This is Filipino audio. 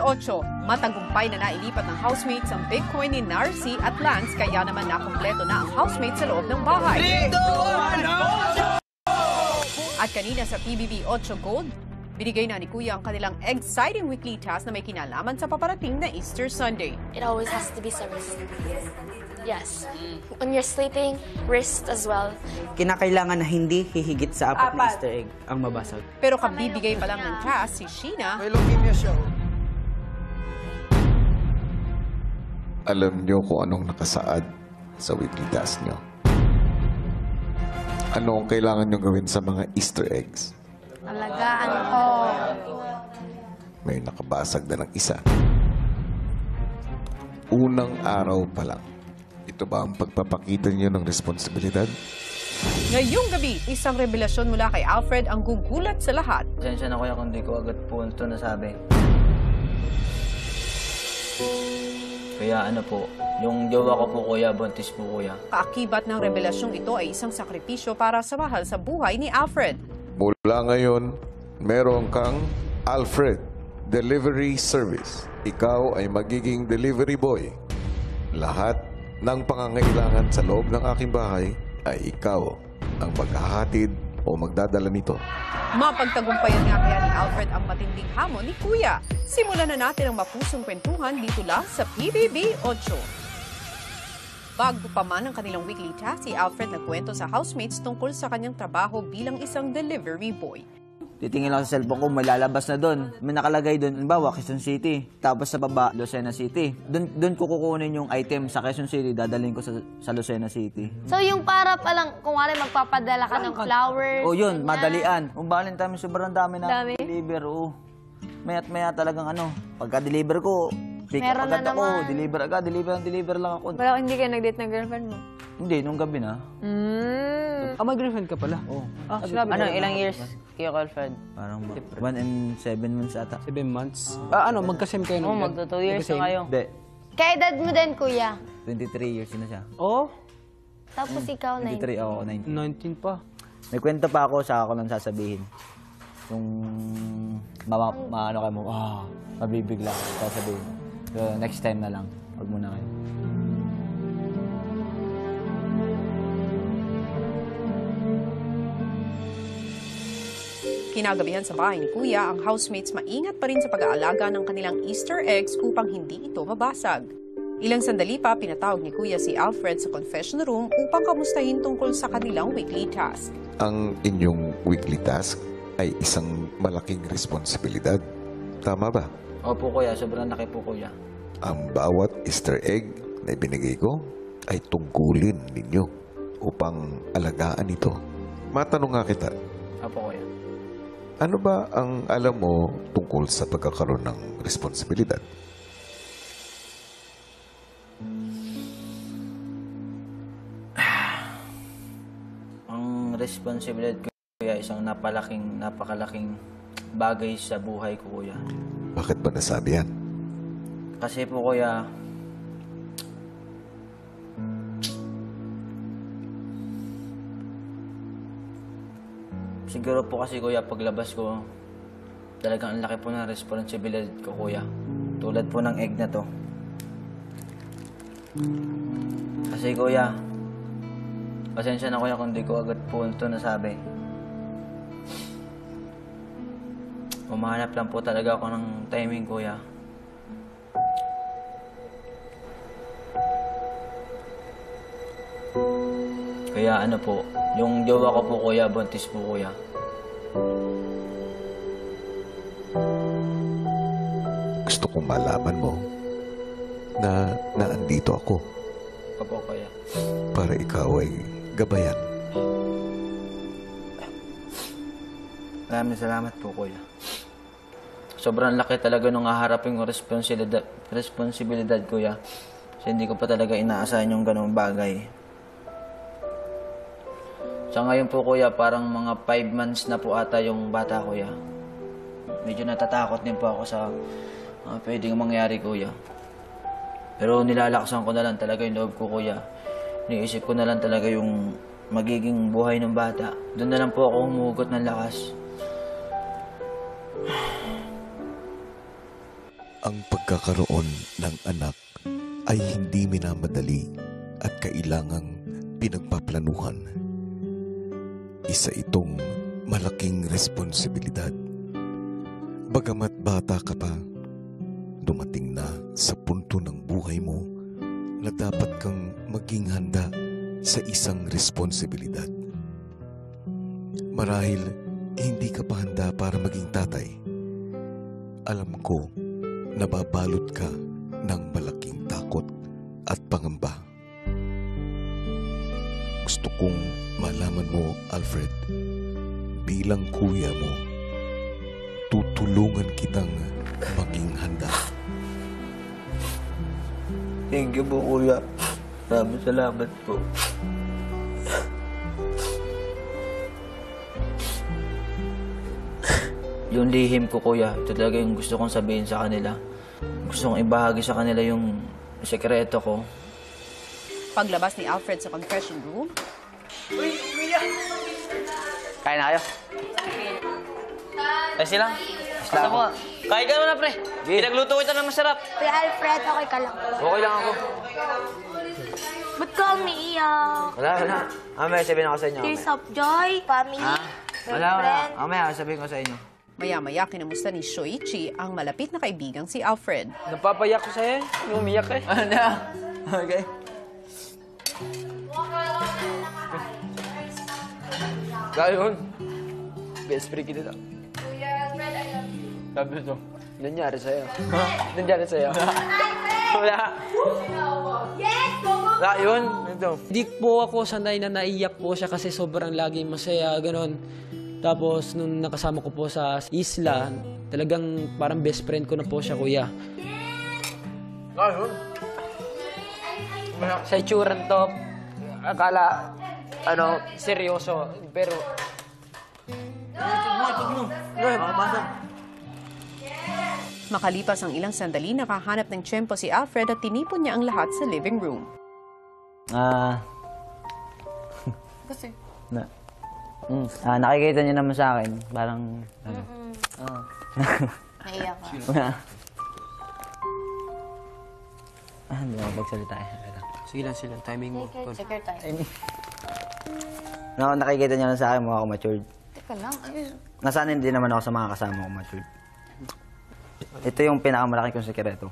8, matagumpay na nailipat ng housemates ang Bitcoin ni Narcy at Lance kaya naman nakumpleto na ang housemates sa loob ng bahay. 3, 2, 1, At kanina sa PBB 8 Gold, binigay na ni Kuya ang kanilang exciting weekly task na may kinalaman sa paparating na Easter Sunday. It always has to be sa wrist. Yes. When you're sleeping, wrist as well. Kinakailangan na hindi hihigit sa 4 na Easter egg ang mabasag. Pero kabibigay pa lang ng task si Sheena, may leukemia siya. Alam niyo kung anong nakasaad sa weekly task niyo. Ano ang kailangan niyo gawin sa mga Easter eggs? Alagaan ko. May nakabasag na ng isa. Unang araw pa lang. Ito ba ang pagpapakita niyo ng responsibilidad? ngayong gabi, isang revelasyon mula kay Alfred ang gugulat sa lahat. Pasensya na kuya kung di ko agad po ito nasabi. Kaya ano po, yung jowa ko po kuya, buntis po kuya. Kaakibat ng revelasyong ito ay isang sakripisyo para sa mahal sa buhay ni Alfred. Mula ngayon, meron kang Alfred Delivery Service. Ikaw ay magiging delivery boy. Lahat ng pangangailangan sa loob ng aking bahay ay ikaw ang maghahatid o magdadala nito. Mapagtagumpayan nga kaya ni Alfred ang matinding hamon ni Kuya. Simulan na natin ang mapusong kwentuhan dito lang sa PBB 8. Bago pa man ang kanilang weekly task, si Alfred nagkwento sa housemates tungkol sa kanyang trabaho bilang isang delivery boy. Titingin lang sa cellphone ko, may lalabas na doon. May nakalagay doon, halimbawa, Quezon City. Tapos sa baba, Lucena City. Doon ko kukunin yung item sa Quezon City, dadalhin ko sa Lucena City. So yung para palang, kung wari magpapadala ka ng flowers. O yun, madalian. Kung balin tayo, sobrang dami na Dami? deliver. O, maya't maya talagang ano. Pagka-deliver ko, pick up Meron na agad ako. naman. Deliver agad, deliver lang ako. Wala, hindi kayo nag-date ng girlfriend mo? Hindi, nung gabi na. May girlfriend ka pala? Oo. Ano, ilang years kayo girlfriend? Parang 1 and 7 months ata. 7 months. Magka-same kayo nung magto 2 years na kayo. Hindi, Kaya edad mo din, kuya. 23 years na siya. Oo, Tapos ikaw, 23 ako, 19 19. pa. May kwento pa ako, saka ko lang sasabihin. Yung maano kayo mo, mabibigla sasabihin. So, next time na lang. Huwag muna kayo. Kinagabihan sa bahay ni Kuya, ang housemates maingat pa rin sa pag-aalaga ng kanilang Easter eggs upang hindi ito mabasag. Ilang sandali pa, pinatawag ni Kuya si Alfred sa confession room upang kamustahin tungkol sa kanilang weekly task. Ang inyong weekly task ay isang malaking responsibilidad. Tama ba? Opo kuya, sobrang laki po kuya. Ang bawat Easter egg na ibinigay ko ay tungkulin ninyo upang alagaan ito. Matanong nga kita, Opo kuya. ano ba ang alam mo tungkol sa pagkakaroon ng responsibilidad? Ang responsibilidad ko kuya, isang napakalaking bagay sa buhay ko kuya. Bakit ba nasabi yan? Kasi po kuya, siguro po kasi kuya, paglabas ko, talagang ang laki po ng responsibilidad ko kuya. Tulad po ng egg na to. Kasi kuya, pasensya na kuya kung di ko agad po ito nasabi. Umahanap lang po talaga ako ng timing kuya. Kaya ano po, yung jowa ko po kuya, buntis po kuya. Gusto kong malaman mo na naandito ako Opo kuya. para ikaw ay gabayan. Maraming salamat po kuya. Sobrang laki talaga nung haharapin ko responsibilidad kuya. Kasi hindi ko pa talaga inaasahan yung ganung bagay. Sa ngayon po kuya, parang mga 5 months na po ata yung bata kuya. Medyo natatakot din po ako sa pwedeng mangyari kuya. Pero nilalakasan ko na lang talaga yung loob ko kuya. Niisip ko na lang talaga yung magiging buhay ng bata. Doon na lang po ako humugot ng lakas. Ang pagkakaroon ng anak ay hindi minamadali at kailangang pinagpaplanuhan. Isa itong malaking responsibilidad. Bagamat bata ka pa, dumating na sa punto ng buhay mo na dapat kang maging handa sa isang responsibilidad. Marahil hindi ka pa handa para maging tatay. Alam ko, nababalot ka ng malaking takot at pangamba. Gusto kong malaman mo, Alfred, bilang kuya mo, tutulungan kitang maging handa. Thank you po, kuya. Maraming salamat po. Yung lihim ko, kuya, ito talaga yung gusto kong sabihin sa kanila. Gusto kong ibahagi sa kanila yung sekreto ko. Paglabas ni Alfred sa confession room, Kain na kayo? Ay silang. Basta mo. Kain ka na, pre. Pinagluto kita ng masarap. Kuya Alfred, okay ka lang. Okay lang ako. Ba't ka umiiyak? Wala. Mamaya sabihin ako sa inyo. Tears of joy, family, Wala. friend. Mamaya sabihin ko sa inyo. maya-maya kinamusta ni Shoichi ang malapit na kaibigang si Alfred. Napapayak ko sa'yo. Umiyak eh. Ano? Okay. Gayon. Best friend kita daw. Sabi ito. Nangyari sa'yo. Nangyari sa'yo. Wala. Gayon. Ito. Hindi po ako sanay na naiyak po siya kasi sobrang laging masaya, ganon. Tapos, nung nakasama ko po sa isla, talagang parang best friend ko na po siya, kuya. Sa itsuran to, akala, seryoso, pero... Makalipas ang ilang sandali, nakahanap ng tiyempo si Alfred at tinipon niya ang lahat sa living room. Kasi? Nakikita niyo naman sa akin, parang... Naiyak ka. Hindi ako magsalita eh. Sige lang sila. Timing mo. Take your time. Nakikita niyo lang sa akin, mukha ako matured. Teka lang. Nasanay din naman ako sa mga kasama ko matured. Ito yung pinakamalaking kong sekreto.